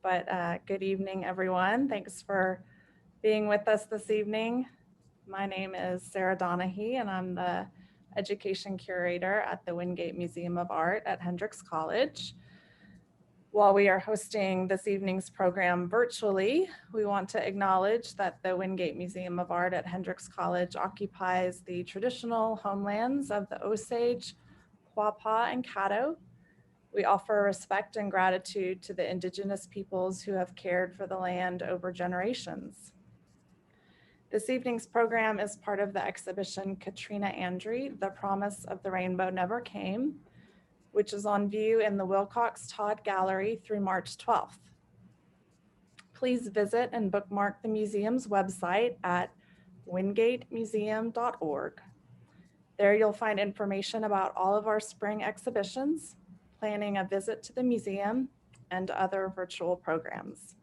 but good evening, everyone. Thanks for being with us this evening. My name is Sarah Donahue, and I'm the Education Curator at the Wingate Museum of Art at Hendrix College. While we are hosting this evening's program virtually, we want to acknowledge that the Wingate Museum of Art at Hendrix College occupies the traditional homelands of the Osage, Quapaw, and Caddo. We offer respect and gratitude to the Indigenous peoples who have cared for the land over generations. This evening's program is part of the exhibition Katrina Andre, The Promise of the Rainbow Never Came, which is on view in the Wilcox Todd Gallery through March 12th. Please visit and bookmark the museum's website at wingatemuseum.org. There you'll find information about all of our spring exhibitions, planning a visit to the museum, and other virtual programs.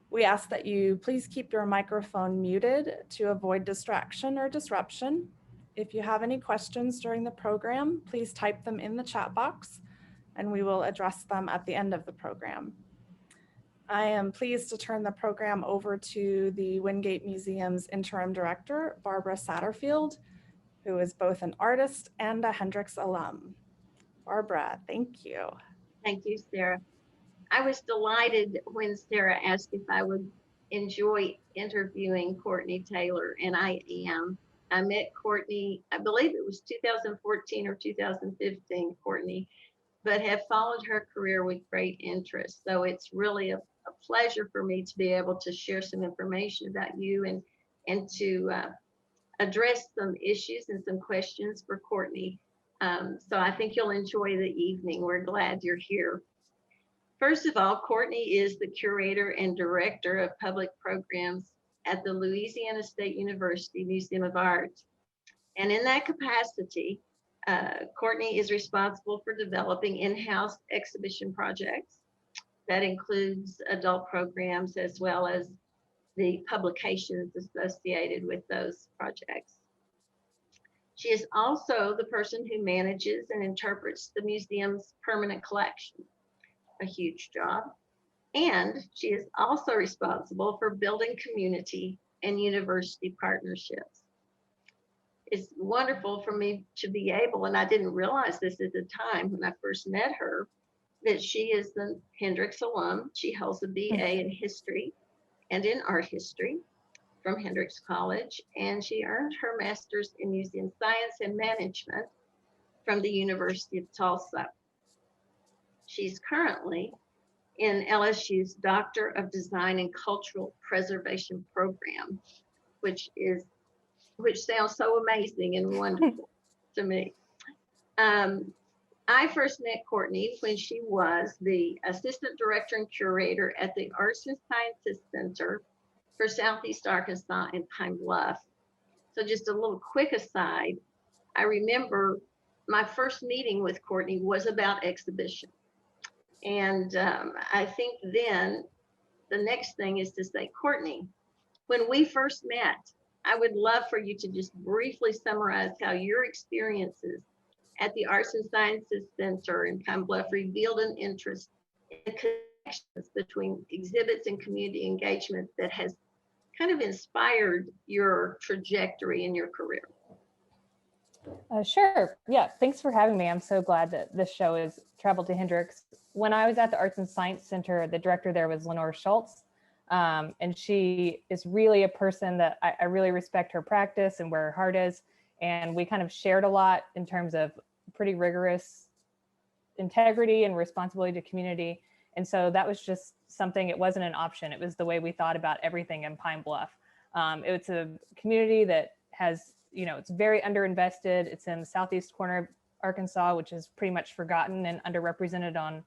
We ask that you please keep your microphone muted to avoid distraction or disruption. If you have any questions during the program, please type them in the chat box and we will address them at the end of the program. I am pleased to turn the program over to the Wingate Museum's Interim Director, Barbara Satterfield, who is both an artist and a Hendrix alum. Barbara, thank you. Thank you, Sarah. I was delighted when Sarah asked if I would enjoy interviewing Courtney Taylor, and I am. I met Courtney, I believe it was 2014 or 2015, Courtney, but have followed her career with great interest. So it's really a pleasure for me to be able to share some information about you and to address some issues and some questions for Courtney. So I think you'll enjoy the evening. We're glad you're here. First of all, Courtney is the curator and director of public programs at the Louisiana State University Museum of Art. And in that capacity, Courtney is responsible for developing in-house exhibition projects. That includes adult programs as well as the publications associated with those projects. She is also the person who manages and interprets the museum's permanent collection, a huge job. And she is also responsible for building community and university partnerships. It's wonderful for me to be able, and I didn't realize this at the time when I first met her, that she is the Hendrix alum. She holds a BA in history and in art history from Hendrix College, and she earned her master's in museum science and management from the University of Tulsa. She's currently in LSU's Doctor of Design and Cultural Preservation program, which sounds so amazing and wonderful to me. I first met Courtney when she was the Assistant Director and Curator at the Arts and Sciences Center for Southeast Arkansas and Pine Bluff. So just a little quick aside, I remember my first meeting with Courtney was about exhibition. And I think then the next thing is to say, Courtney, when we first met, I would love for you to just briefly summarize how your experiences at the Arts and Sciences Center in Pine Bluff revealed an interest in connections between exhibits and community engagement that has kind of inspired your trajectory in your career. Sure. Yeah. Thanks for having me. I'm so glad that this show has traveled to Hendrix. When I was at the Arts and Science Center, the director there was Lenore Schultz. And she is really a person that I really respect her practice and where her heart is. And we kind of shared a lot in terms of pretty rigorous integrity and responsibility to community. And so that was just something, it wasn't an option. It was the way we thought about everything in Pine Bluff. It's a community that has, it's very underinvested. It's in the southeast corner of Arkansas, which is pretty much forgotten and underrepresented on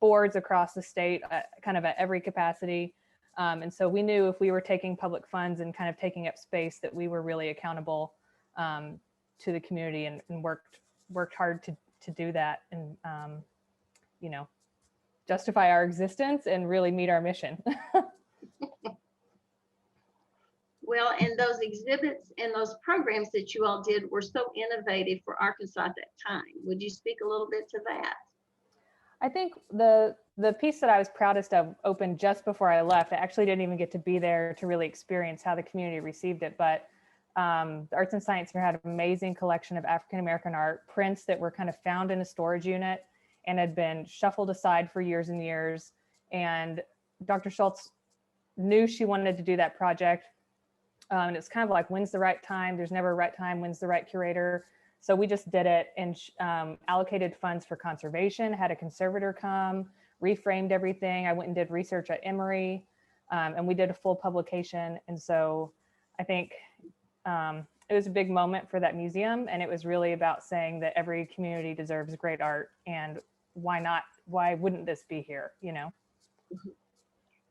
boards across the state, kind of at every capacity. And so we knew if we were taking public funds and kind of taking up space that we were really accountable to the community and worked hard to do that and, justify our existence and really meet our mission. Well, and those exhibits and those programs that you all did were so innovative for Arkansas at that time. Would you speak a little bit to that? I think the the piece that I was proudest of opened just before I left. I actually didn't even get to be there to really experience how the community received it. But the Arts and Science Fair had an amazing collection of African-American art prints that were kind of found in a storage unit and had been shuffled aside for years and years. And Dr. Schultz knew she wanted to do that project. And it's kind of like, when's the right time? There's never a right time. When's the right curator? So we just did it and allocated funds for conservation, had a conservator come, reframed everything. I went and did research at Emory, and we did a full publication. And so I think it was a big moment for that museum. And it was really about saying that every community deserves great art, and why not? Why wouldn't this be here, you know?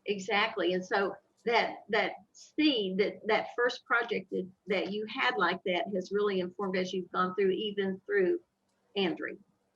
Exactly. And so that seed, that first project that you had like that has really informed as you've gone through, even through Andrew.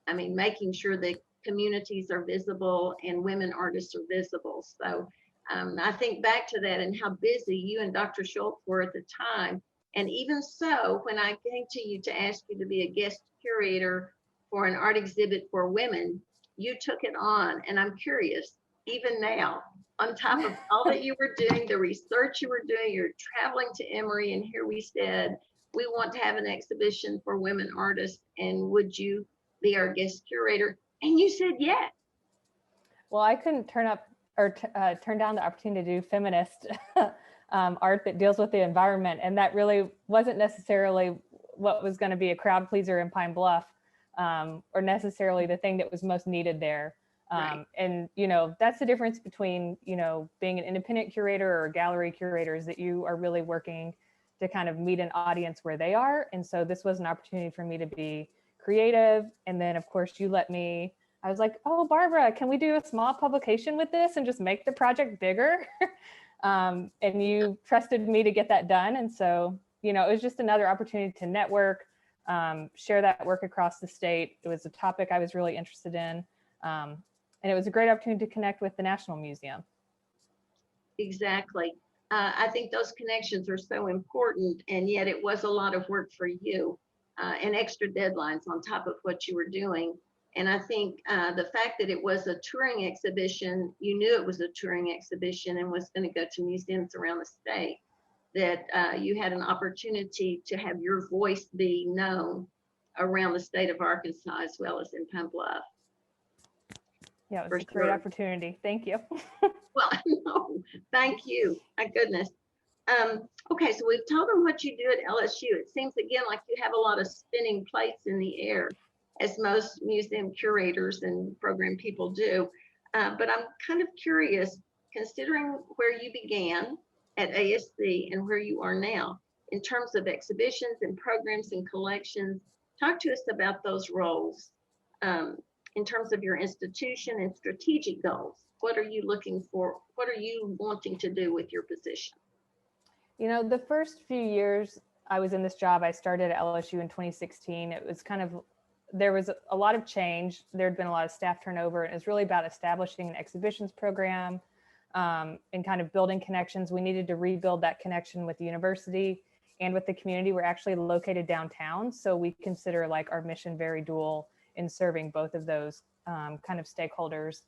I mean, making sure that communities are visible and women artists are visible. So I think back to that and how busy you and Dr. Schultz were at the time. And even so, when I came to you to ask you to be a guest curator for an art exhibit for women, you took it on. And I'm curious, even now, on top of all that you were doing, the research you were doing, you're traveling to Emory, and here we said, we want to have an exhibition for women artists, and would you be our guest curator? And you said yes. Well, I couldn't turn down the opportunity to do feminist art that deals with the environment. And that really wasn't necessarily what was going to be a crowd pleaser in Pine Bluff, or necessarily the thing that was most needed there. Right. And, you know, that's the difference between, you know, being an independent curator or a gallery curator, is that you are really working to kind of meet an audience where they are. And so this was an opportunity for me to be creative. And then, of course, you let me, I was like, oh, Barbara, can we do a small publication with this and just make the project bigger? And you trusted me to get that done. And so, you know, it was just another opportunity to network, share that work across the state. It was a topic I was really interested in. And it was a great opportunity to connect with the National Museum. Exactly. I think those connections are so important, and yet it was a lot of work for you, and extra deadlines on top of what you were doing. And I think the fact that it was a touring exhibition, you knew it was a touring exhibition and was going to go to museums around the state, that you had an opportunity to have your voice be known around the state of Arkansas as well as in Pine Bluff. Yeah, it was a great opportunity. Thank you. Well, no, thank you. My goodness. Okay, so we've told them what you do at LSU. It seems again like you have a lot of spinning plates in the air, as most museum curators and program people do. But I'm kind of curious, considering where you began at ASC and where you are now, in terms of exhibitions and programs and collections, talk to us about those roles. In terms of your institution and strategic goals, what are you looking for? What are you wanting to do with your position? You know, the first few years I was in this job, I started at LSU in 2016. It was kind of, there was a lot of change. There'd been a lot of staff turnover. And it was really about establishing an exhibitions program, and kind of building connections. We needed to rebuild that connection with the university and with the community. We're actually located downtown, so we consider like our mission very dual in serving both of those kind of stakeholders.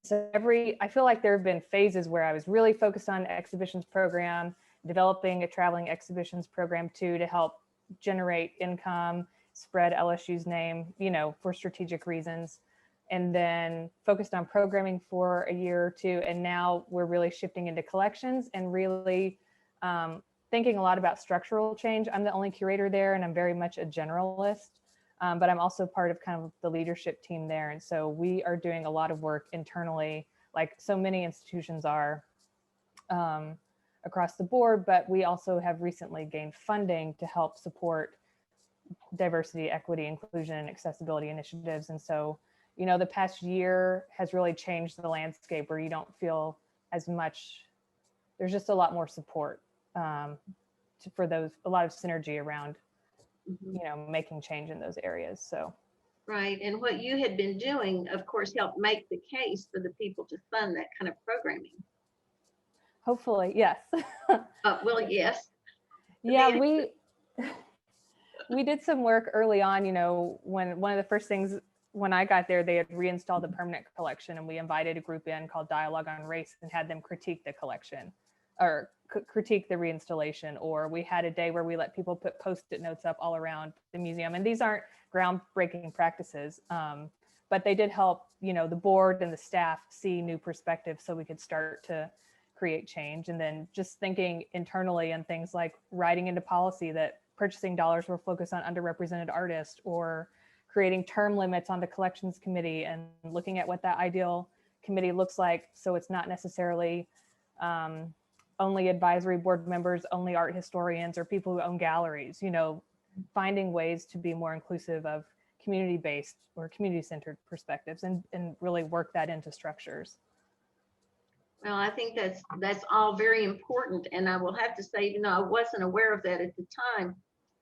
So I feel like there have been phases where I was really focused on exhibitions program, developing a traveling exhibitions program too, to help generate income, spread LSU's name, you know, for strategic reasons, and then focused on programming for a year or two. And now we're really shifting into collections and really thinking a lot about structural change. I'm the only curator there, and I'm very much a generalist. But I'm also part of kind of the leadership team there. And so we are doing a lot of work internally, like so many institutions are across the board, but we also have recently gained funding to help support diversity, equity, inclusion, and accessibility initiatives. And so, you know, the past year has really changed the landscape where you don't feel as much, there's just a lot more support for those, a lot of synergy around you know, making change in those areas. So right. And what you had been doing, of course, helped make the case for the people to fund that kind of programming. Hopefully, yes. Well, yes. Yeah, we did some work early on, you know, when one of the first things when I got there, they had reinstalled the permanent collection, and we invited a group in called Dialogue on Race and had them critique the collection or critique the reinstallation. Or we had a day where we let people put Post-it notes up all around the museum. And these aren't groundbreaking practices, but they did help, the board and the staff see new perspectives so we could start to create change. And then just thinking internally and things like writing into policy that purchasing dollars were focused on underrepresented artists, or creating term limits on the collections committee and looking at what that ideal committee looks like. So it's not necessarily only advisory board members, only art historians, or people who own galleries, finding ways to be more inclusive of community-based or community-centered perspectives and really work that into structures. Well, I think that's all very important. And I will have to say, even though I wasn't aware of that at the time,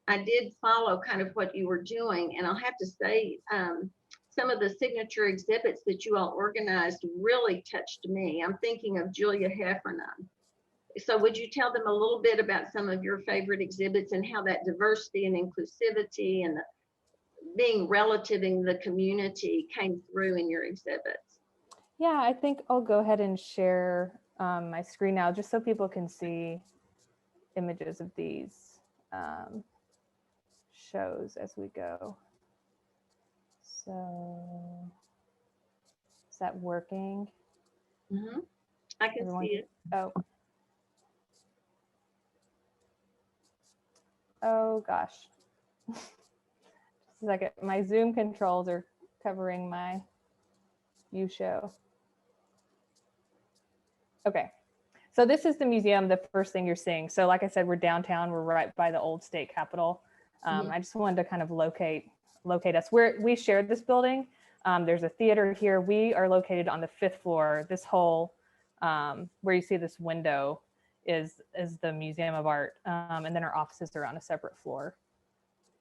I did follow kind of what you were doing. And I'll have to say, some of the signature exhibits that you all organized really touched me. I'm thinking of Julia Heffernan. So would you tell them a little bit about some of your favorite exhibits and how that diversity and inclusivity and being relative in the community came through in your exhibits? Yeah, I think I'll go ahead and share my screen now just so people can see images of these shows as we go. So is that working? Mm-hmm. I can Everyone? see it. Oh gosh. Just a second. My Zoom controls are covering my view show. Okay. So this is the museum, the first thing you're seeing. So like I said, we're downtown, we're right by the old state capitol. I just wanted to kind of locate us. We shared this building. There's a theater here. We are located on the 5th floor. This whole, where you see this window is the Museum of Art. And then our offices are on a separate floor.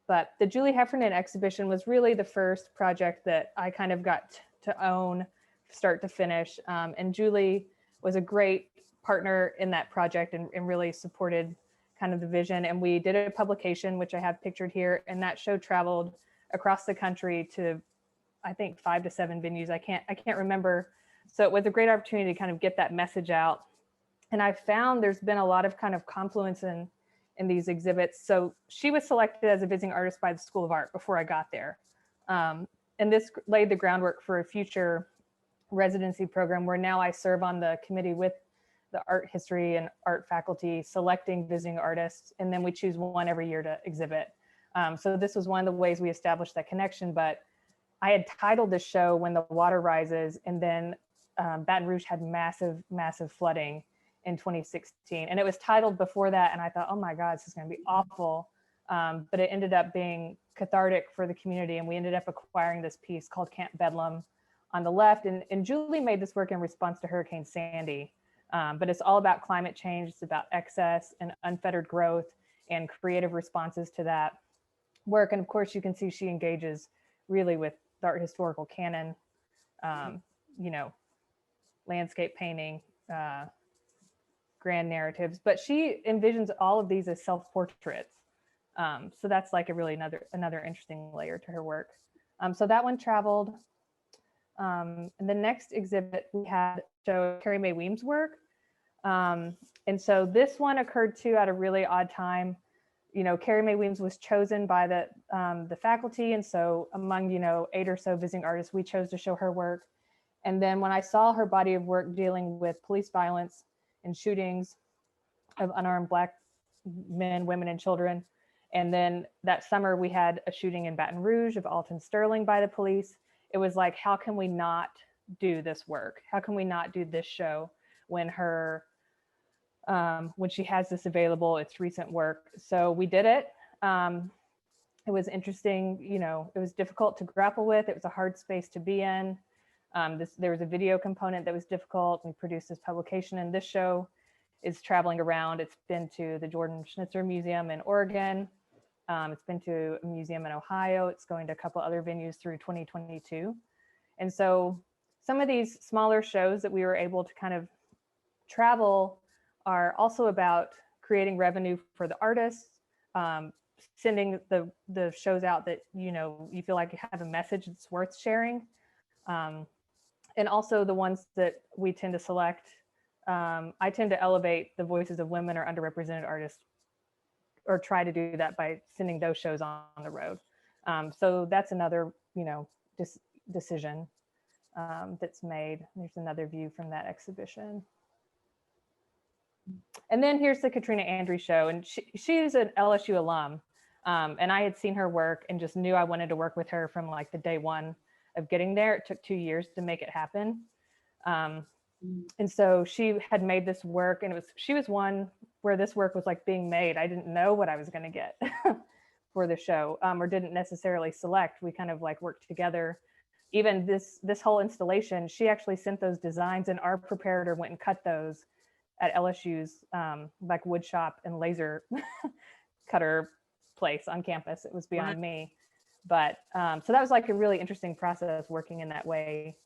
But the Julie Heffernan exhibition was really the first project that I kind of got to own, start to finish. And Julie was a great partner in that project and really supported kind of the vision. And we did a publication, which I have pictured here, and that show traveled across the country to, I think, 5 to 7 venues. I can't remember. So it was a great opportunity to kind of get that message out. And I found there's been a lot of kind of confluence in these exhibits. So she was selected as a visiting artist by the School of Art before I got there. And this laid the groundwork for a future residency program where now I serve on the committee with the art history and art faculty, selecting visiting artists, and then we choose one every year to exhibit. So this was one of the ways we established that connection. But I had titled this show When the Water Rises, and then Baton Rouge had massive flooding in 2016. And it was titled before that, and I thought, oh my God, this is gonna be awful. But it ended up being cathartic for the community, and we ended up acquiring this piece called Camp Bedlam on the left. And Julie made this work in response to Hurricane Sandy. But it's all about climate change. It's about excess and unfettered growth and creative responses to that work. And of course, you can see she engages really with the art historical canon, landscape painting, grand narratives, but she envisions all of these as self-portraits. So that's like a really another interesting layer to her work. So that one traveled. And the next exhibit we had showed Carrie Mae Weems' work. And so this one occurred too at a really odd time. Carrie Mae Weems was chosen by the faculty. And so among, 8 or so visiting artists, we chose to show her work. And then when I saw her body of work dealing with police violence and shootings of unarmed Black men, women, and children. And then that summer we had a shooting in Baton Rouge of Alton Sterling by the police. It was like, how can we not do this work? How can we not do this show when when she has this available, it's recent work. So we did it. It was interesting, it was difficult to grapple with. It was a hard space to be in. There was a video component that was difficult. We produced this publication, and this show is traveling around. It's been to the Jordan Schnitzer Museum in Oregon. It's been to a museum in Ohio. It's going to a couple other venues through 2022. And so some of these smaller shows that we were able to kind of travel are also about creating revenue for the artists, sending the shows out that, you know, you feel like you have a message that's worth sharing. And also the ones that we tend to select, I tend to elevate the voices of women or underrepresented artists, or try to do that by sending those shows on the road. So that's another, you know, decision that's made. There's another view from that exhibition. And then here's the Katrina Andrews show, and she's an LSU alum. And I had seen her work and just knew I wanted to work with her from like the day one of getting there. It took 2 years to make it happen. And so she had made this work, and she was one where this work was like being made. I didn't know what I was going to get for the show, or didn't necessarily select. We kind of like worked together. Even this whole installation, she actually sent those designs, and our preparator went and cut those at LSU's like wood shop and laser cutter place on campus. It was beyond me. But so that was like a really interesting process, working in that way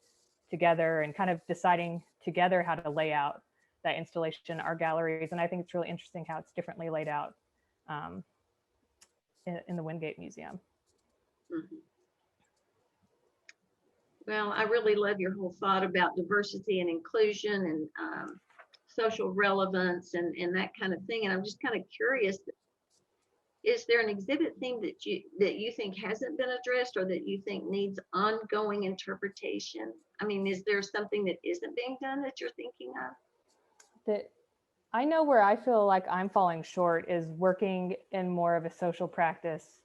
together and kind of deciding together how to lay out that installation, our galleries. And I think it's really interesting how it's differently laid out in the Wingate Museum. Mm-hmm. Well, I really love your whole thought about diversity and inclusion and social relevance and that kind of thing. And I'm just kind of curious, is there an exhibit theme that you think hasn't been addressed, or that you think needs ongoing interpretation? I mean, is there something that isn't being done that you're thinking of? That I know where I feel like I'm falling short is working in more of a social practice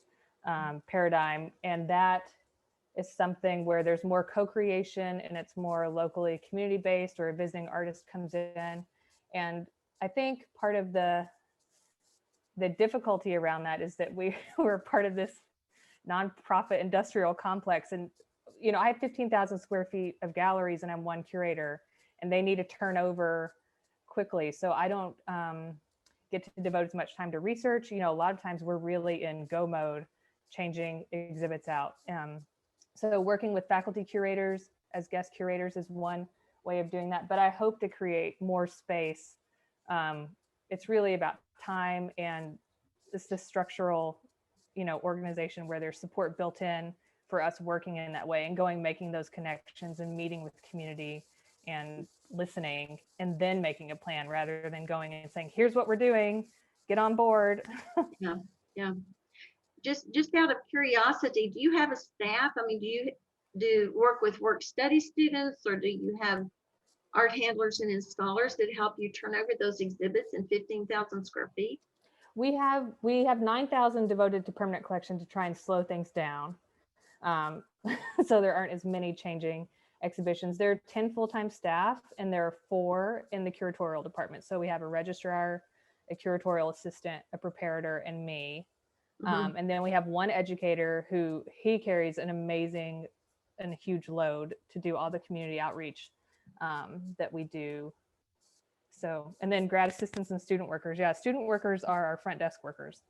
paradigm. And that is something where there's more co-creation and it's more locally community-based, or a visiting artist comes in. And I think part of the difficulty around that is that we're part of this nonprofit industrial complex. And, you know, I have 15,000 square feet of galleries and I'm one curator, and they need to turn over quickly. So I don't get to devote as much time to research. You know, a lot of times we're really in go mode, changing exhibits out. So working with faculty curators as guest curators is one way of doing that, but I hope to create more space. It's really about time, and it's the structural, you know, organization where there's support built in for us working in that way, and making those connections and meeting with the community and listening, and then making a plan, rather than going and saying, here's what we're doing, get on board. Yeah. Just out of curiosity, do you have a staff? I mean, do you work with work study students, or do you have art handlers and installers that help you turn over those exhibits in 15,000 square feet? We have 9,000 devoted to permanent collection to try and slow things down. So there aren't as many changing exhibitions. There are 10 full-time staff, and there are 4 in the curatorial department. So we have a registrar, a curatorial assistant, a preparator, and me. Mm-hmm. And then we have one educator who carries an amazing and a huge load to do all the community outreach that we do. So, and then grad assistants and student workers. Yeah, student workers are our front desk workers.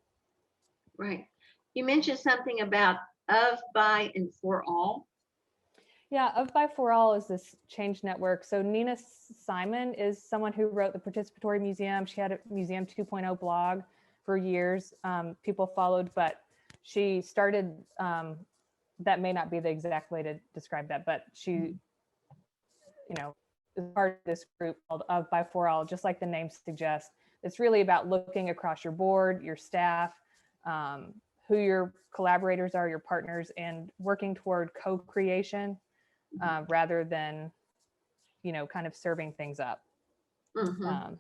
Right. You mentioned something about of, by, and for all. Yeah, of, by, for all is this change network. So Nina Simon is someone who wrote the Participatory Museum. She had a Museum 2.0 blog for years. People followed, but she started, that may not be the exact way to describe that, but she, you know, is part of this group called Of, by, for all, just like the name suggests. It's really about looking across your board, your staff, who your collaborators are, your partners, and working toward co-creation rather than, you know, kind of serving things up. Mm-hmm.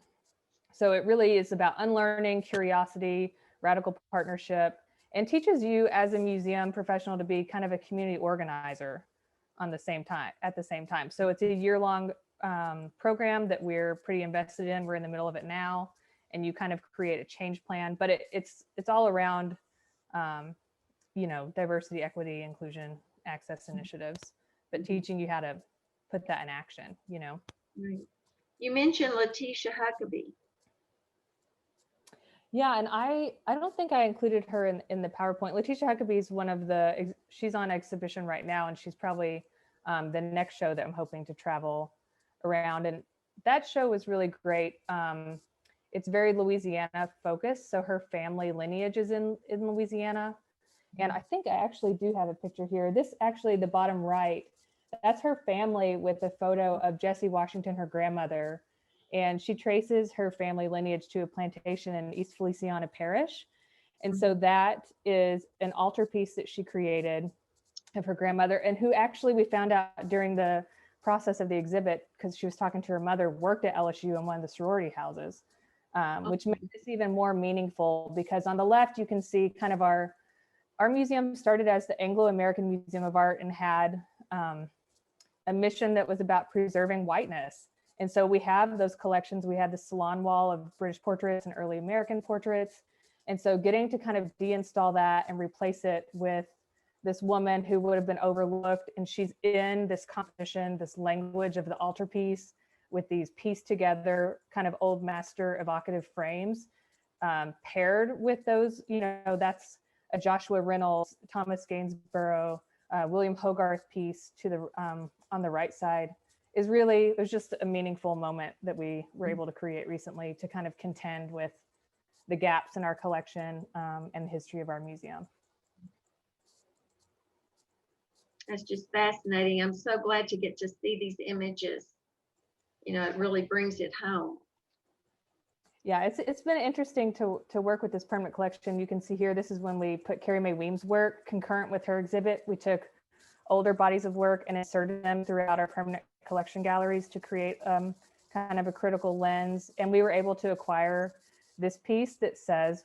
So it really is about unlearning, curiosity, radical partnership, and teaches you as a museum professional to be kind of a community organizer at the same time. So it's a year-long program that we're pretty invested in. We're in the middle of it now, and you kind of create a change plan, but it's all around, you know, diversity, equity, inclusion, access initiatives, but teaching you how to put that in action, you know. Right. You mentioned Letitia Huckabee. Yeah, and I don't think I included her in the PowerPoint. Letitia Huckabee is she's on exhibition right now, and she's probably the next show that I'm hoping to travel around. And that show was really great. It's very Louisiana focused. So her family lineage is in Louisiana. And I think I actually do have a picture here. This actually, the bottom right, that's her family with a photo of Jessie Washington, her grandmother. And she traces her family lineage to a plantation in East Feliciana Parish. And so that is an altarpiece that she created of her grandmother, and who actually we found out during the process of the exhibit, because she was talking to her mother, worked at LSU in one of the sorority houses, which makes this even more meaningful, because on the left, you can see kind of our museum started as the Anglo-American Museum of Art and had a mission that was about preserving whiteness. And so we have those collections. We had the salon wall of British portraits and early American portraits. And so getting to kind of deinstall that and replace it with this woman who would have been overlooked, and she's in this composition, this language of the altarpiece with these pieced together kind of old master evocative frames, paired with those, that's a Joshua Reynolds, Thomas Gainsborough, William Hogarth piece to the on the right side, is really, it was just a meaningful moment that we were able to create recently to kind of contend with the gaps in our collection and the history of our museum. That's just fascinating. I'm so glad to get to see these images. It really brings it home. Yeah, it's been interesting to work with this permanent collection. You can see here, this is when we put Carrie Mae Weems' work concurrent with her exhibit. We took older bodies of work and inserted them throughout our permanent collection galleries to create kind of a critical lens. And we were able to acquire this piece that says,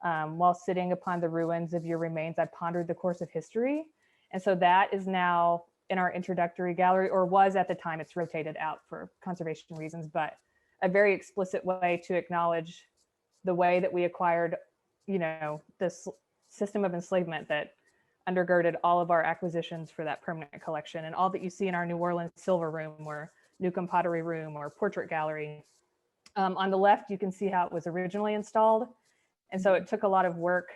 while sitting upon the ruins of your remains, I pondered the course of history. And so that is now in our introductory gallery, or was at the time. It's rotated out for conservation reasons, but a very explicit way to acknowledge the way that we acquired, this system of enslavement that undergirded all of our acquisitions for that permanent collection, and all that you see in our New Orleans Silver Room or Newcomb Pottery Room or Portrait Gallery. On the left, you can see how it was originally installed. And so it took a lot of work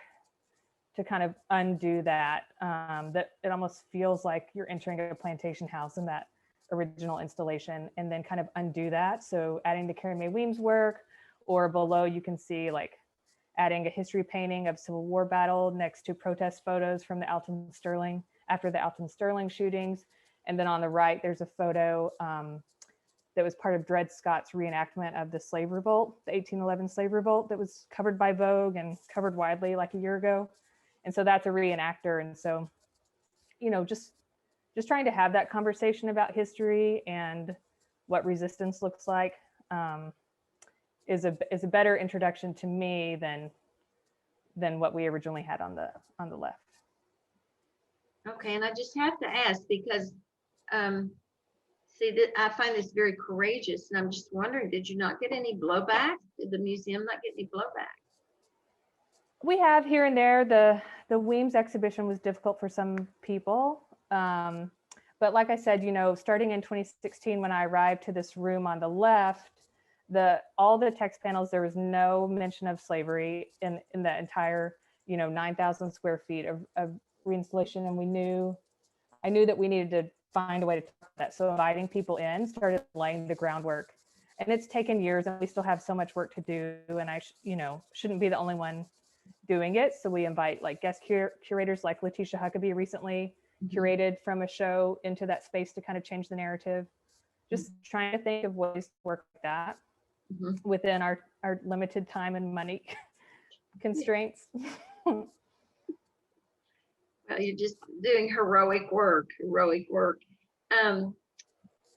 to kind of undo that, that it almost feels like you're entering a plantation house in that original installation, and then kind of undo that. So adding the Carrie Mae Weems' work, or below you can see like adding a history painting of Civil War battle next to protest photos from the Alton Sterling, after the Alton Sterling shootings. And then on the right, there's a photo that was part of Dred Scott's reenactment of the slave revolt, the 1811 slave revolt, that was covered by Vogue and covered widely like a year ago. And so that's a reenactor. And so, just trying to have that conversation about history and what resistance looks like is a better introduction to me than what we originally had on the left. Okay, and I just have to ask, because see, that I find this very courageous, and I'm just wondering, did you not get any blowback? Did the museum not get any blowback? We have here and there. The Weems exhibition was difficult for some people. But like I said, starting in 2016, when I arrived to this room on the left, all the text panels, there was no mention of slavery in the entire, 9,000 square feet of reinstallation. And I knew that we needed to find a way to talk about that. So inviting people in started laying the groundwork. And it's taken years, and we still have so much work to do. And I shouldn't be the only one doing it. So we invite like guest curators like Letitia Huckabee recently curated from a show into that space to kind of change the narrative. Just trying to think of ways to work like that within our limited time and money constraints. Well, you're just doing heroic work.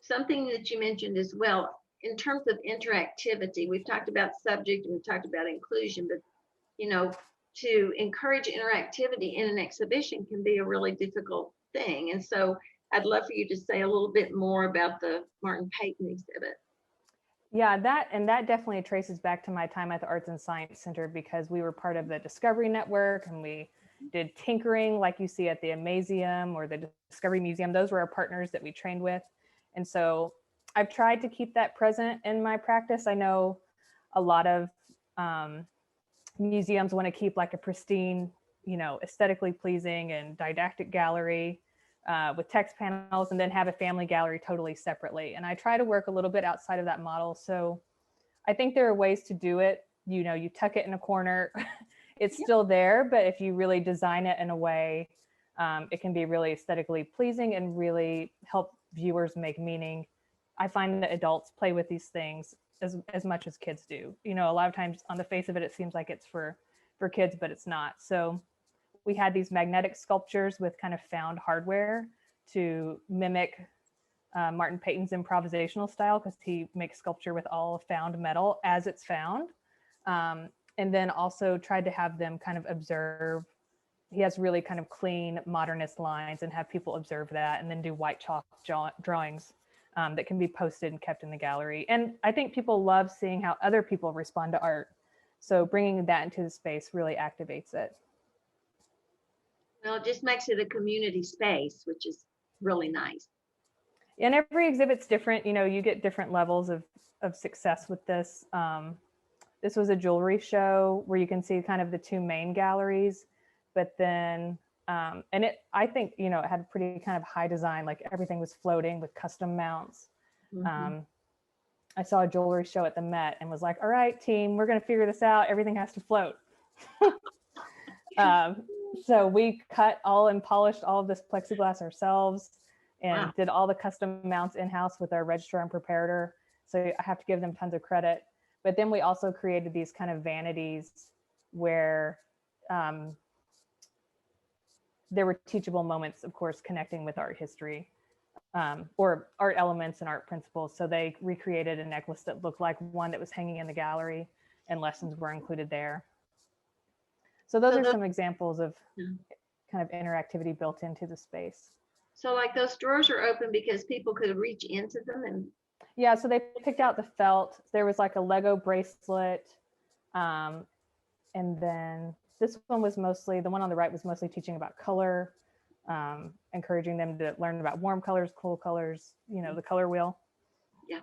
Something that you mentioned as well, in terms of interactivity, we've talked about subject and we've talked about inclusion, but to encourage interactivity in an exhibition can be a really difficult thing. And so I'd love for you to say a little bit more about the Martin Peyton exhibit. Yeah, that definitely traces back to my time at the Arts and Science Center, because we were part of the Discovery Network, and we did tinkering like you see at the Amazeum or the Discovery Museum. Those were our partners that we trained with. And so I've tried to keep that present in my practice. I know a lot of museums want to keep like a pristine, aesthetically pleasing and didactic gallery with text panels, and then have a family gallery totally separately. And I try to work a little bit outside of that model. So I think there are ways to do it. You know, you tuck it in a corner, it's still there, but if you really design it in a way, it can be really aesthetically pleasing and really help viewers make meaning. I find that adults play with these things as much as kids do. You know, a lot of times on the face of it, it seems like it's for kids, but it's not. So we had these magnetic sculptures with kind of found hardware to mimic Martin Payton's improvisational style, because he makes sculpture with all found metal as it's found. And then also tried to have them kind of observe. He has really kind of clean modernist lines and have people observe that, and then do white chalk drawings that can be posted and kept in the gallery. And I think people love seeing how other people respond to art. So bringing that into the space really activates it. Well, it just makes it a community space, which is really nice. And every exhibit's different. You know, you get different levels of success with this. This was a jewelry show where you can see kind of the two main galleries, but then, and I think, you know, it had a pretty kind of high design, like everything was floating with custom mounts. I saw a jewelry show at the Met and was like, all right, team, we're going to figure this out. Everything has to float. So we cut all and polished all of this plexiglass ourselves and did all the custom mounts in-house with our registrar and preparator. So I have to give them tons of credit. But then we also created these kind of vanities where there were teachable moments, of course, connecting with art history. Or art elements and art principles. So they recreated a necklace that looked like one that was hanging in the gallery, and lessons were included there. So those are some examples of kind of interactivity built into the space. So like those drawers are open because people could reach into them and. Yeah, so they picked out the felt. There was like a Lego bracelet. And then this one was mostly, the one on the right was mostly teaching about color. Encouraging them to learn about warm colors, cool colors, you know, the color wheel. Yeah.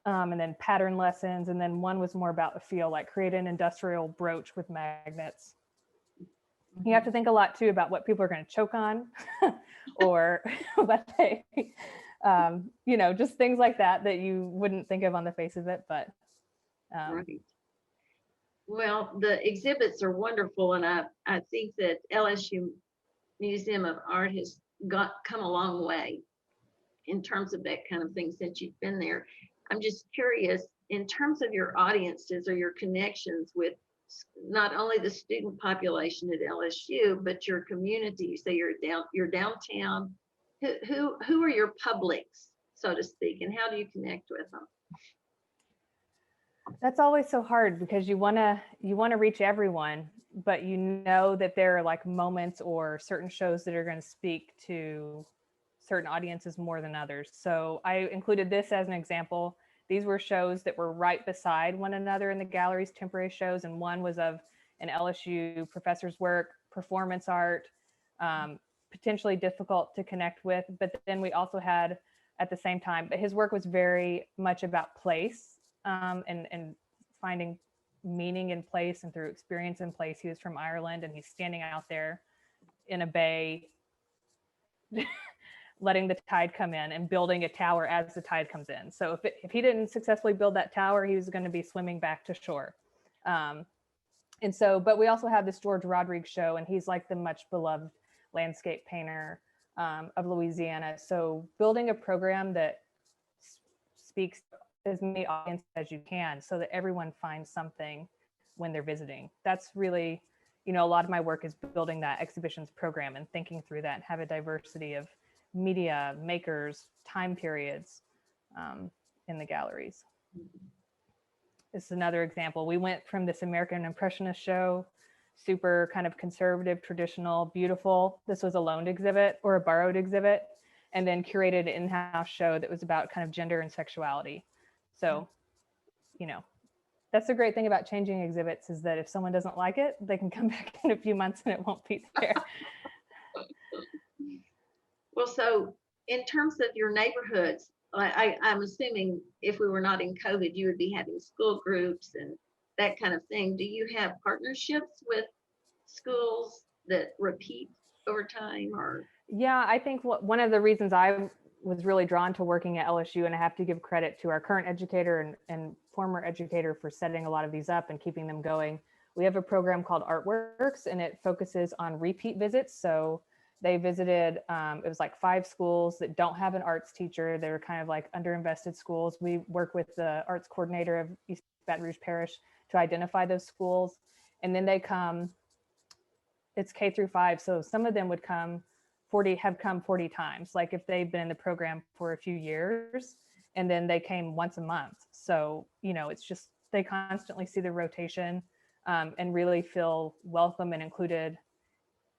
And then pattern lessons. And then one was more about the feel, like create an industrial brooch with magnets. You have to think a lot too about what people are going to choke on or what they, you know, just things like that you wouldn't think of on the face of it, but. Right. Well, the exhibits are wonderful. And I think that LSU Museum of Art has come a long way in terms of that kind of thing since you've been there. I'm just curious, in terms of your audiences or your connections with not only the student population at LSU, but your community. You say you're downtown. Who are your publics, so to speak, and how do you connect with them? That's always so hard because you want to reach everyone, but you know that there are like moments or certain shows that are going to speak to certain audiences more than others. So I included this as an example. These were shows that were right beside one another in the galleries, temporary shows, and one was of an LSU professor's work, performance art, potentially difficult to connect with, but then we also had at the same time, but his work was very much about place. And finding meaning in place and through experience in place. He was from Ireland and he's standing out there in a bay, letting the tide come in and building a tower as the tide comes in. So if he didn't successfully build that tower, he was going to be swimming back to shore. And so, but we also have this George Rodriguez show, and he's like the much beloved landscape painter of Louisiana. So building a program that speaks as many audiences as you can so that everyone finds something when they're visiting. That's really, you know, a lot of my work is building that exhibitions program and thinking through that and have a diversity of media, makers, time periods in the galleries. This is another example. We went from this American Impressionist show, super kind of conservative, traditional, beautiful. This was a loaned exhibit or a borrowed exhibit, and then curated an in-house show that was about kind of gender and sexuality. So, you know, that's the great thing about changing exhibits is that if someone doesn't like it, they can come back in a few months and it won't be there. Well, so in terms of your neighborhoods, I'm assuming if we were not in COVID, you would be having school groups and that kind of thing. Do you have partnerships with schools that repeat over time or? Yeah, I think one of the reasons I was really drawn to working at LSU, and I have to give credit to our current educator and former educator for setting a lot of these up and keeping them going. We have a program called Artworks, and it focuses on repeat visits. So they visited, it was like 5 schools that don't have an arts teacher. They're kind of like underinvested schools. We work with the arts coordinator of East Baton Rouge Parish to identify those schools. And then they come, it's K through 5. So some of them would come 40 times, like if they've been in the program for a few years, and then they came once a month. So, you know, it's just, they constantly see the rotation and really feel welcome and included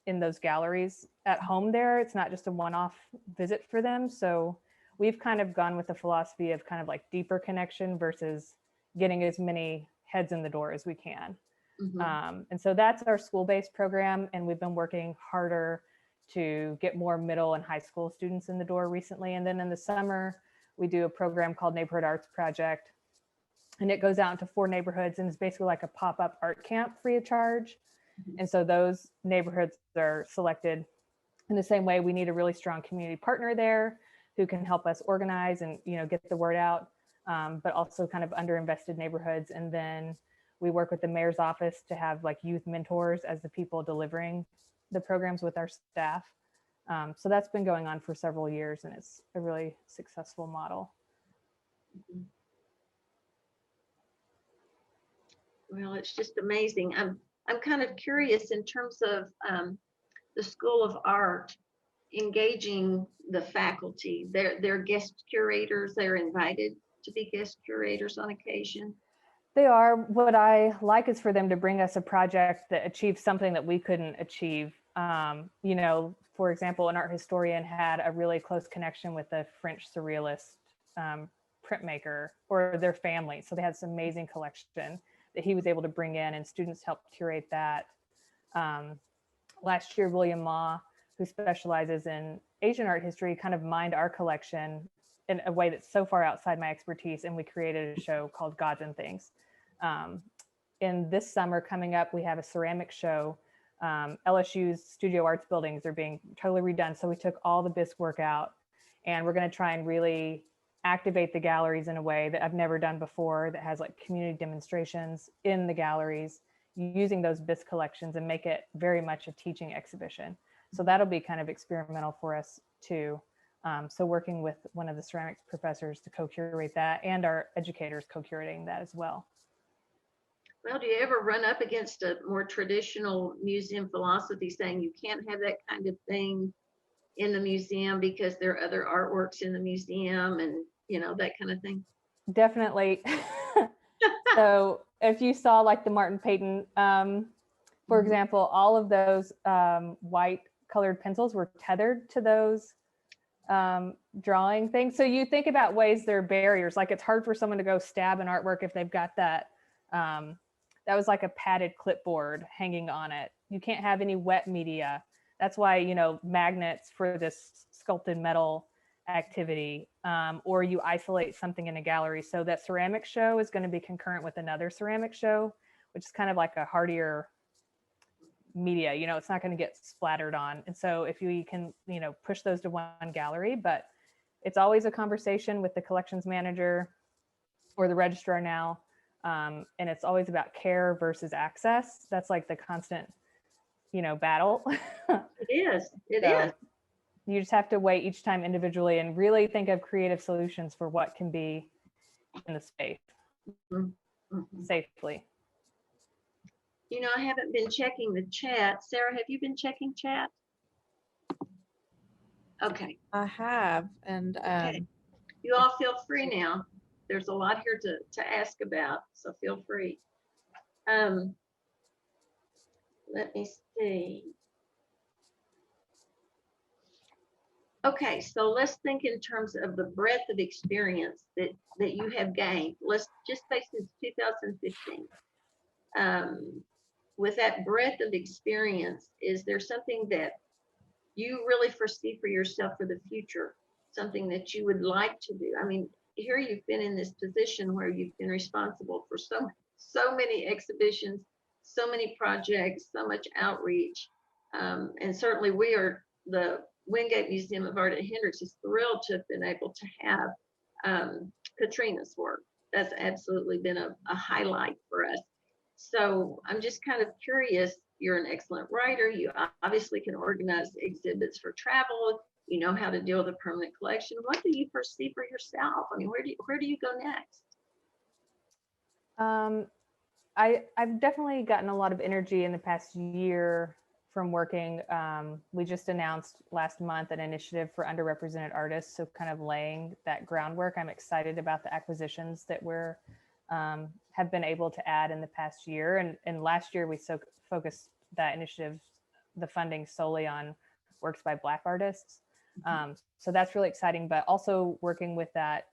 in those galleries at home there. It's not just a one-off visit for them. So we've kind of gone with the philosophy of kind of like deeper connection versus getting as many heads in the door as we can. And so that's our school-based program. And we've been working harder to get more middle and high school students in the door recently. And then in the summer, we do a program called Neighborhood Arts Project. And it goes out into 4 neighborhoods and it's basically like a pop-up art camp free of charge. And so those neighborhoods are selected in the same way. We need a really strong community partner there who can help us organize and, you know, get the word out, but also kind of underinvested neighborhoods. And then we work with the mayor's office to have like youth mentors as the people delivering the programs with our staff. So that's been going on for several years and it's a really successful model. Well, it's just amazing. I'm kind of curious in terms of the School of Art engaging the faculty. They're guest curators. They're invited to be guest curators on occasion. They are. What I like is for them to bring us a project that achieves something that we couldn't achieve. You know, for example, an art historian had a really close connection with a French surrealist printmaker or their family. So they had this amazing collection that he was able to bring in and students helped curate that. Last year, William Ma, who specializes in Asian art history, kind of mined our collection in a way that's so far outside my expertise. And we created a show called Gods and Things. In this summer coming up, we have a ceramic show. LSU's studio arts buildings are being totally redone. So we took all the bisque work out and we're going to try and really activate the galleries in a way that I've never done before, that has like community demonstrations in the galleries using those bisque collections and make it very much a teaching exhibition. So that'll be kind of experimental for us too. So working with one of the ceramics professors to co-curate that and our educators co-curating that as well. Well, do you ever run up against a more traditional museum philosophy saying you can't have that kind of thing in the museum because there are other artworks in the museum and, you know, that kind of thing? Definitely. So if you saw like the Martin Payton, for example, all of those white colored pencils were tethered to those drawing things. So you think about ways there are barriers, like it's hard for someone to go stab an artwork if they've got that. That was like a padded clipboard hanging on it. You can't have any wet media. That's why, you know, magnets for this sculpted metal activity, or you isolate something in a gallery. So that ceramic show is going to be concurrent with another ceramic show, which is kind of like a hardier media, you know, it's not going to get splattered on. And so if you can, you know, push those to one gallery, but it's always a conversation with the collections manager or the registrar now. And it's always about care versus access. That's like the constant, you know, battle. It is. It is. You just have to weigh each time individually and really think of creative solutions for what can be in the space safely. You know, I haven't been checking the chat. Sarah, have you been checking chat? Okay. I have, and Okay. You all feel free now. There's a lot here to ask about, so feel free. Let me see. Okay, so let's think in terms of the breadth of experience that you have gained. Let's just say since 2015. With that breadth of experience, is there something that you really foresee for yourself for the future? Something that you would like to do? I mean, here you've been in this position where you've been responsible for so many exhibitions, so many projects, so much outreach, and certainly we are the Wingate Museum of Art at Hendricks is thrilled to have been able to have Katrina's work. That's absolutely been a highlight for us. So I'm just kind of curious. You're an excellent writer. You obviously can organize exhibits for travel. You know how to deal with a permanent collection. What do you foresee for yourself? I mean, where do you go next? I've definitely gotten a lot of energy in the past year from working. We just announced last month an initiative for underrepresented artists, so kind of laying that groundwork. I'm excited about the acquisitions that we're have been able to add in the past year. And last year we focused that initiative, the funding solely on works by Black artists. So that's really exciting, but also working with that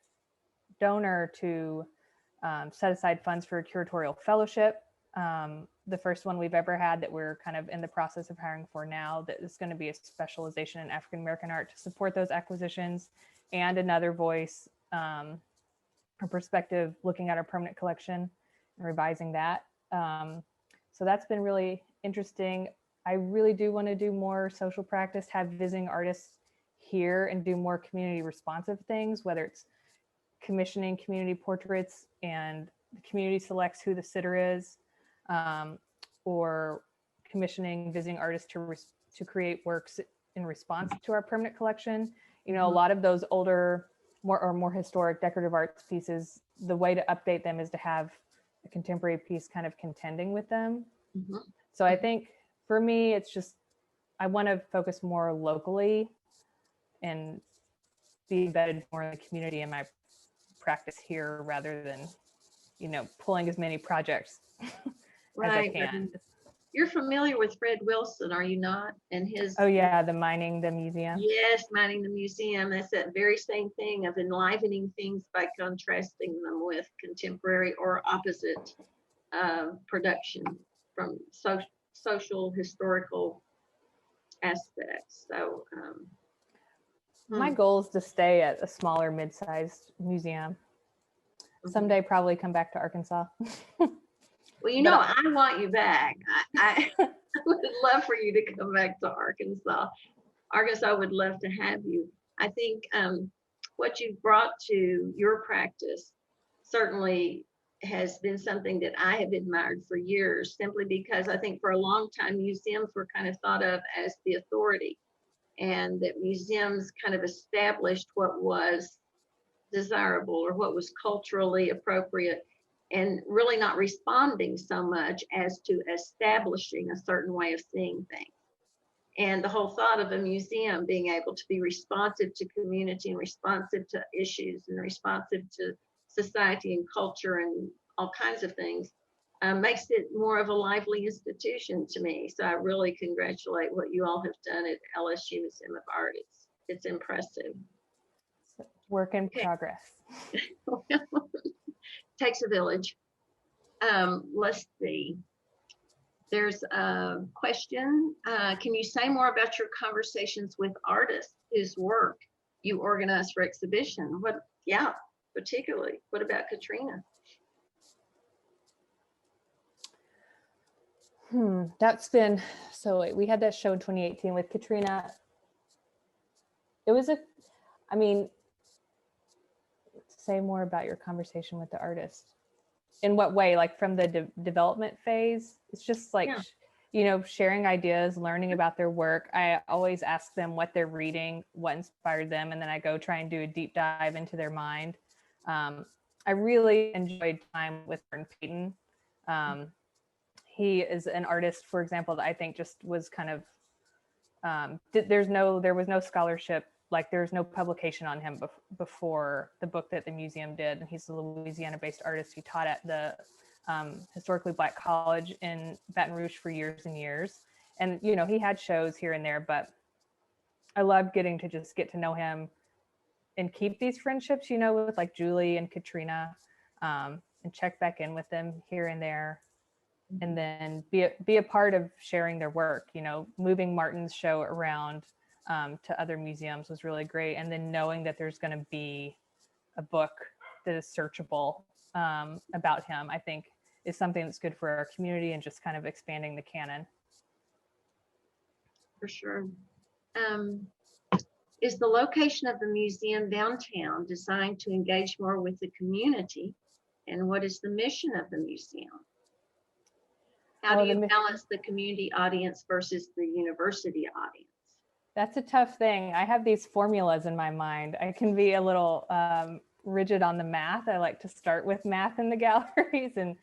donor to set aside funds for a curatorial fellowship. The first one we've ever had that we're kind of in the process of hiring for now, that is going to be a specialization in African American art to support those acquisitions, and another voice, a perspective looking at our permanent collection and revising that. So that's been really interesting. I really do want to do more social practice, have visiting artists here and do more community responsive things, whether it's commissioning community portraits and the community selects who the sitter is, or commissioning visiting artists to create works in response to our permanent collection. You know, a lot of those older, more historic decorative arts pieces, the way to update them is to have a contemporary piece kind of contending with them. So I think for me, it's just, I want to focus more locally and be embedded more in the community in my practice here, rather than, you know, pulling as many projects as I can. You're familiar with Fred Wilson, are you not? And his Oh yeah, the mining the museum. Yes, mining the museum. That's that very same thing of enlivening things by contrasting them with contemporary or opposite production from social historical aspects. So my goal is to stay at a smaller, mid-sized museum. Someday probably come back to Arkansas. Well, you know, I want you back. I would love for you to come back to Arkansas. Arkansas would love to have you. I think what you've brought to your practice certainly has been something that I have admired for years, simply because I think for a long time museums were kind of thought of as the authority, and that museums kind of established what was desirable or what was culturally appropriate, and really not responding so much as to establishing a certain way of seeing things. And the whole thought of a museum being able to be responsive to community and responsive to issues and responsive to society and culture and all kinds of things makes it more of a lively institution to me. So I really congratulate what you all have done at LSU Museum of Art. It's impressive. Work in progress. Takes a village. Let's see. There's a question. Can you say more about your conversations with artists whose work you organize for exhibition? Particularly. What about Katrina? That's been, so we had that show in 2018 with Katrina. It was say more about your conversation with the artist. In what way? Like from the development phase? It's just like, you know, sharing ideas, learning about their work. I always ask them what they're reading, what inspired them, and then I go try and do a deep dive into their mind. I really enjoyed time with Martin Payton. He is an artist, for example, that I think just was kind of, there was no scholarship, like there's no publication on him before the book that the museum did. And he's a Louisiana-based artist who taught at the historically Black college in Baton Rouge for years and years. And, you know, he had shows here and there, but I loved getting to just get to know him and keep these friendships, you know, with like Julie and Katrina, and check back in with them here and there. And then be a part of sharing their work, you know, moving Martin's show around to other museums was really great. And then knowing that there's going to be a book that is searchable about him, I think is something that's good for our community and just kind of expanding the canon. For sure. Is the location of the museum downtown designed to engage more with the community? And what is the mission of the museum? How Well, do you balance the community audience versus the university audience? that's a tough thing. I have these formulas in my mind. I can be a little rigid on the math. I like to start with math in the galleries and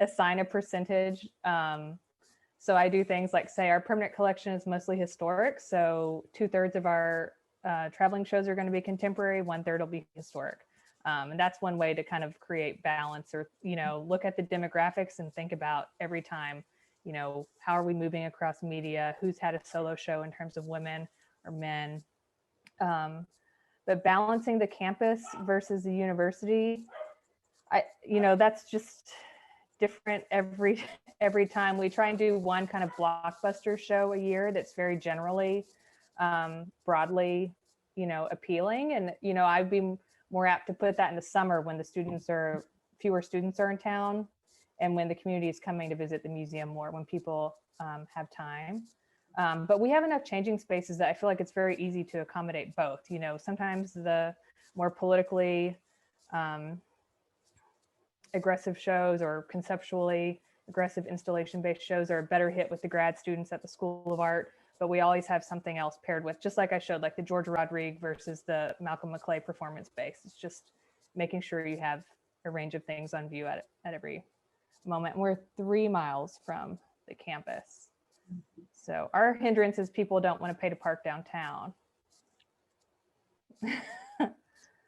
assign a percentage. So I do things like say our permanent collection is mostly historic. So 2/3 of our traveling shows are going to be contemporary, 1/3 will be historic. And that's one way to kind of create balance, or, look at the demographics and think about every time, how are we moving across media? Who's had a solo show in terms of women or men? But balancing the campus versus the university, that's just different every time. We try and do one kind of blockbuster show a year that's very generally broadly appealing, and I'd be more apt to put that in the summer when fewer students are in town, and when the community is coming to visit the museum more, when people have time. But we have enough changing spaces that I feel like it's very easy to accommodate both. Sometimes the more politically aggressive shows or conceptually aggressive installation-based shows are a better hit with the grad students at the School of Art, but we always have something else paired with, just like I showed, like the Georgia Rodriguez versus the Malcolm McClay performance base. It's just making sure you have a range of things on view at every moment. We're 3 miles from the campus. So our hindrance is people don't want to pay to park downtown.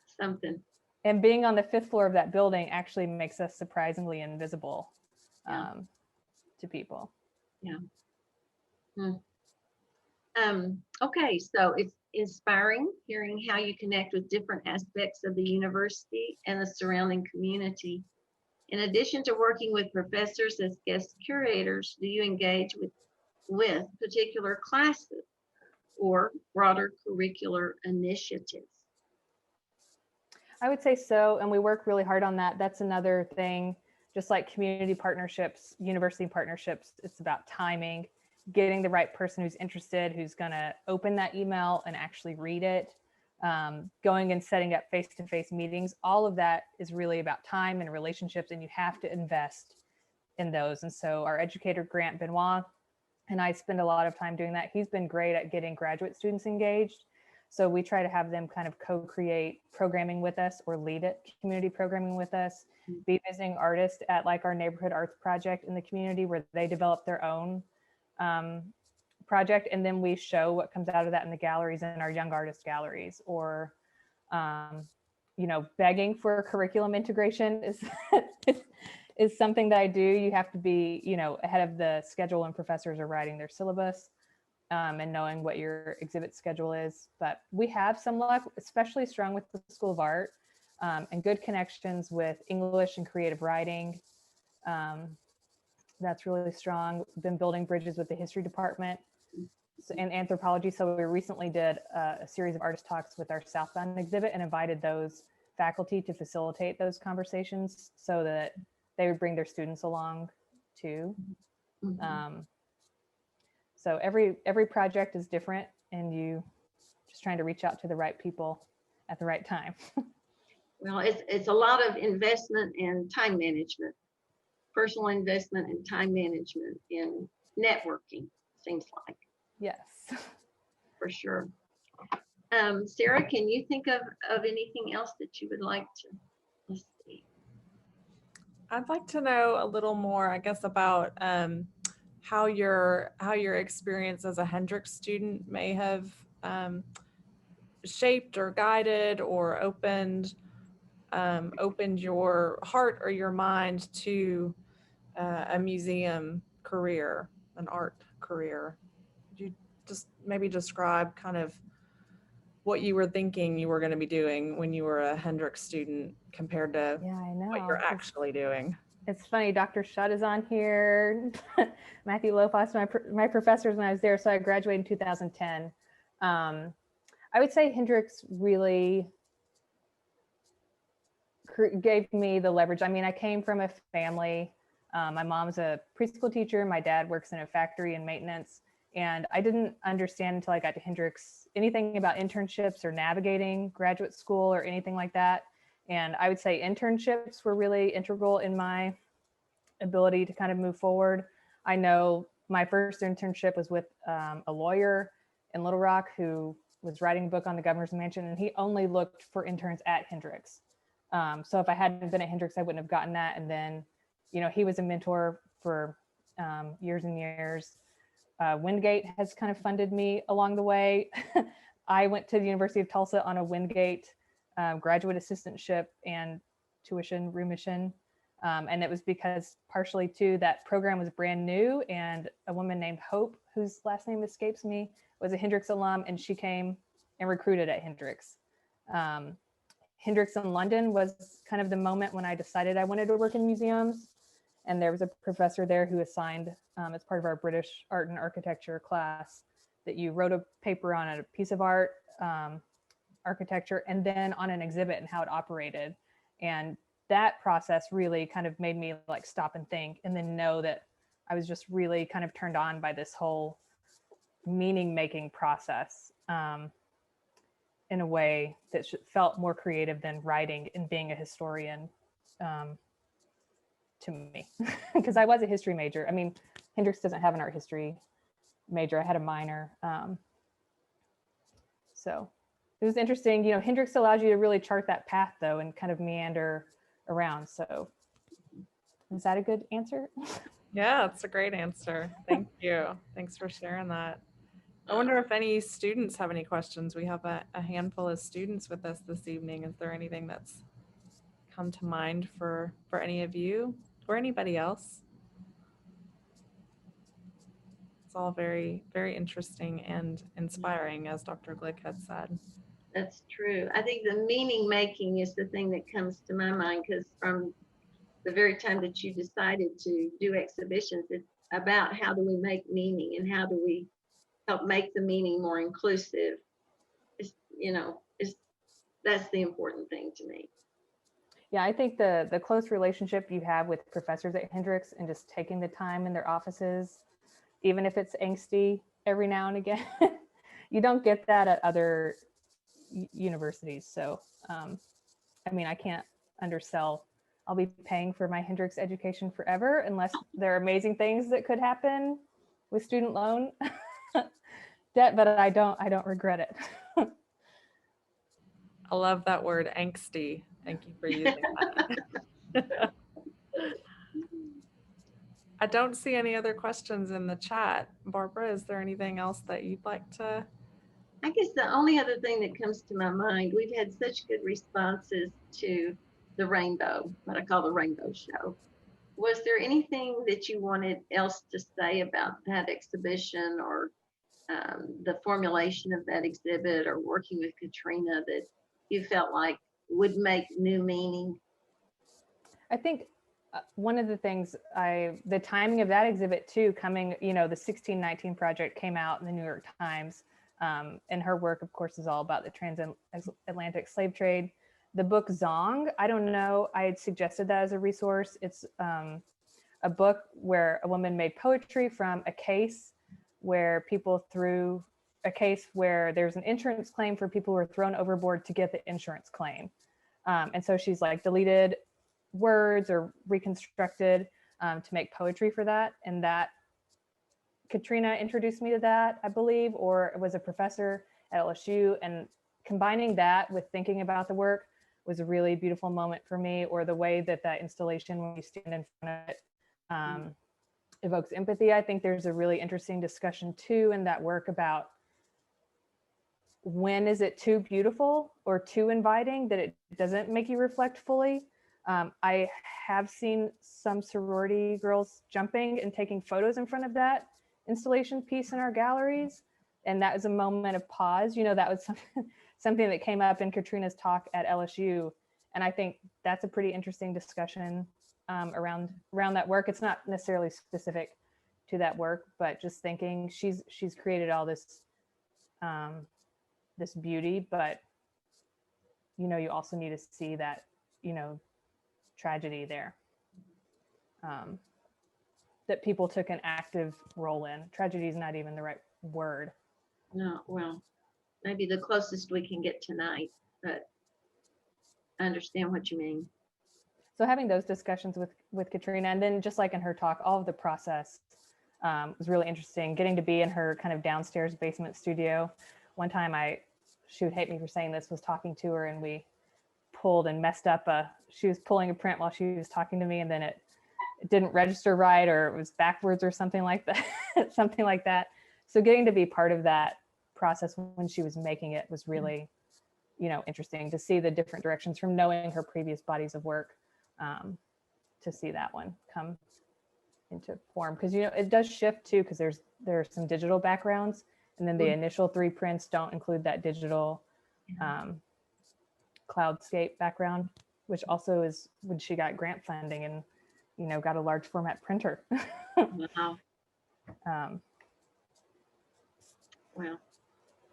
Something. And being on the 5th floor of that building actually makes us surprisingly invisible to people. Yeah. Okay, so it's inspiring hearing how you connect with different aspects of the university and the surrounding community. In addition to working with professors as guest curators, do you engage with particular classes or broader curricular initiatives? I would say so, and we work really hard on that. That's another thing, just like community partnerships, university partnerships, it's about timing, getting the right person who's interested, who's gonna open that email and actually read it, going and setting up face-to-face meetings. All of that is really about time and relationships, and you have to invest in those. And so our educator, Grant Benoit, and I spend a lot of time doing that. He's been great at getting graduate students engaged. So we try to have them kind of co-create programming with us or lead it, community programming with us, be visiting artists at like our neighborhood arts project in the community where they develop their own project. And then we show what comes out of that in the galleries, in our young artist galleries, or, begging for curriculum integration is something that I do. You have to be, ahead of the schedule when professors are writing their syllabus. And knowing what your exhibit schedule is. But we have some luck, especially strong with the School of Art, and good connections with English and creative writing. That's really strong. We've been building bridges with the history department and anthropology. So we recently did a series of artist talks with our Southbound exhibit and invited those faculty to facilitate those conversations so that they would bring their students along too. So every project is different, and you just trying to reach out to the right people at the right time. Well, it's a lot of investment and time management, personal investment and time management in networking, seems like. Yes. For sure. Sarah, can you think of anything else that you would like to, let's see. I'd like to know a little more, I guess, about how your experience as a Hendrix student may have shaped or guided or opened your heart or your mind to a museum career, an art career. Could you just maybe describe kind of what you were thinking you were going to be doing when you were a Hendrix student compared to what you're actually doing? It's funny, Dr. Shutt is on here. Matthew Lofos, my professors when I was there. So I graduated in 2010. I would say Hendrix really gave me the leverage. I mean, I came from a family. My mom's a preschool teacher. My dad works in a factory in maintenance. And I didn't understand until I got to Hendrix anything about internships or navigating graduate school or anything like that. And I would say internships were really integral in my ability to kind of move forward. I know my first internship was with a lawyer in Little Rock who was writing a book on the governor's mansion, and he only looked for interns at Hendrix. So if I hadn't been at Hendrix, I wouldn't have gotten that. And then, you know, he was a mentor for years and years. Wingate has kind of funded me along the way. I went to the University of Tulsa on a Wingate graduate assistantship and tuition remission. And it was because partially too, that program was brand new, and a woman named Hope, whose last name escapes me, was a Hendrix alum, and she came and recruited at Hendrix. Hendrix in London was kind of the moment when I decided I wanted to work in museums. And there was a professor there who assigned, as part of our British art and architecture class, that you wrote a paper on a piece of art, architecture, and then on an exhibit and how it operated. And that process really kind of made me like stop and think, and then know that I was just really kind of turned on by this whole meaning making process in a way that felt more creative than writing and being a historian to me, because I was a history major. I mean, Hendrix doesn't have an art history major. I had a minor. So it was interesting. You know, Hendrix allows you to really chart that path though, and kind of meander around. So is that a good answer? Yeah, it's a great answer. Thank you. Thanks for sharing that. I wonder if any students have any questions. We have a handful of students with us this evening. Is there anything that's come to mind for any of you or anybody else? It's all very, very interesting and inspiring, as Dr. Glick had said. That's true. I think the meaning making is the thing that comes to my mind, because from the very time that you decided to do exhibitions, it's about how do we make meaning and how do we help make the meaning more inclusive. It's, you know, that's the important thing to me. Yeah, I think the close relationship you have with professors at Hendrix and just taking the time in their offices, even if it's angsty every now and again, you don't get that at other universities. So, I mean, I can't undersell. I'll be paying for my Hendrix education forever unless there are amazing things that could happen with student loan debt, but I don't regret it. I love that word, angsty. Thank you for using that. I don't see any other questions in the chat. Barbara, is there anything else that you'd like to? I guess the only other thing that comes to my mind, we've had such good responses to the rainbow, what I call the rainbow show. Was there anything that you wanted else to say about that exhibition, or the formulation of that exhibit, or working with Katrina, that you felt like would make new meaning? I think one of the things the timing of that exhibit too, coming, you know, the 1619 project came out in the New York Times, and her work, of course, is all about the transatlantic slave trade. The book Zong, I don't know, I had suggested that as a resource. It's a book where a woman made poetry from a case where people threw a case where there's an insurance claim for people who were thrown overboard to get the insurance claim. And so she's like deleted words or reconstructed to make poetry for that. And that Katrina introduced me to that, I believe, or it was a professor at LSU. And combining that with thinking about the work was a really beautiful moment for me, or the way that that installation, when you stand in front of it, evokes empathy. I think there's a really interesting discussion too in that work about when is it too beautiful or too inviting that it doesn't make you reflect fully. I have seen some sorority girls jumping and taking photos in front of that installation piece in our galleries. And that was a moment of pause. You know, that was something that came up in Katrina's talk at LSU. And I think that's a pretty interesting discussion around that work. It's not necessarily specific to that work, but just thinking she's created all this this beauty, but you know, you also need to see that, you know, tragedy there. that people took an active role in. Tragedy is not even the right word. No, well, maybe the closest we can get tonight, but I understand what you mean. So having those discussions with Katrina, and then just like in her talk, all of the process was really interesting. Getting to be in her kind of downstairs basement studio. One time she would hate me for saying this, was talking to her and we pulled and messed up she was pulling a print while she was talking to me, and then it didn't register right, or it was backwards or something like that. Something like that. So getting to be part of that process when she was making it was really, interesting to see the different directions from knowing her previous bodies of work, to see that one come into form. Because it does shift too, because there are some digital backgrounds, and then the initial 3 prints don't include that digital cloudscape background, which also is when she got grant funding and got a large format printer. Wow. Well,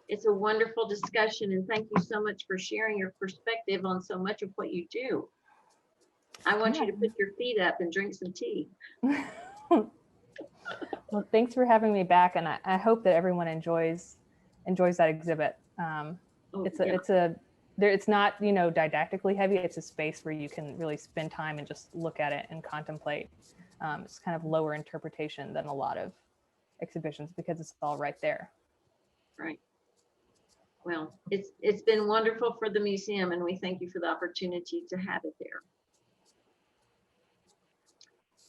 it's a wonderful discussion, and thank you so much for sharing your perspective on so much of what you do. I want you to put your feet up and drink some tea. Well, thanks for having me back, and I hope that everyone enjoys that exhibit. It's not didactically heavy. It's a space where you can really spend time and just look at it and contemplate. It's kind of lower interpretation than a lot of exhibitions because it's all right there. Right. Well, it's been wonderful for the museum, and we thank you for the opportunity to have it there.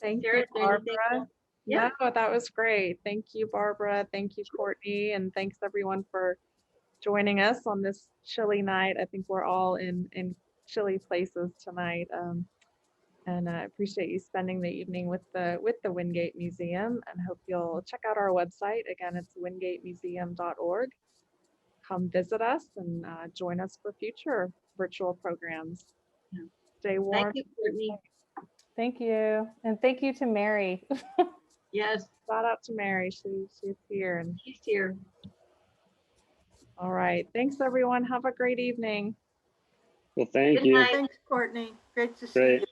Thank Sarah, you, is there anything Barbara. else? Yeah. No, that was great. Thank you, Barbara. Thank you, Courtney. And thanks everyone for joining us on this chilly night. I think we're all in chilly places tonight. And I appreciate you spending the evening with the Wingate Museum, and hope you'll check out our website. Again, it's wingatemuseum.org. Come visit us and join us for future virtual programs. Stay warm. Thank you, Courtney. Thank you. And thank you to Mary. Yes, Shout out to Mary. She's here. And she's here. all right. Thanks, everyone. Have a great evening. Well, thank Good you. night. Thanks, Courtney. Great to see Great. you.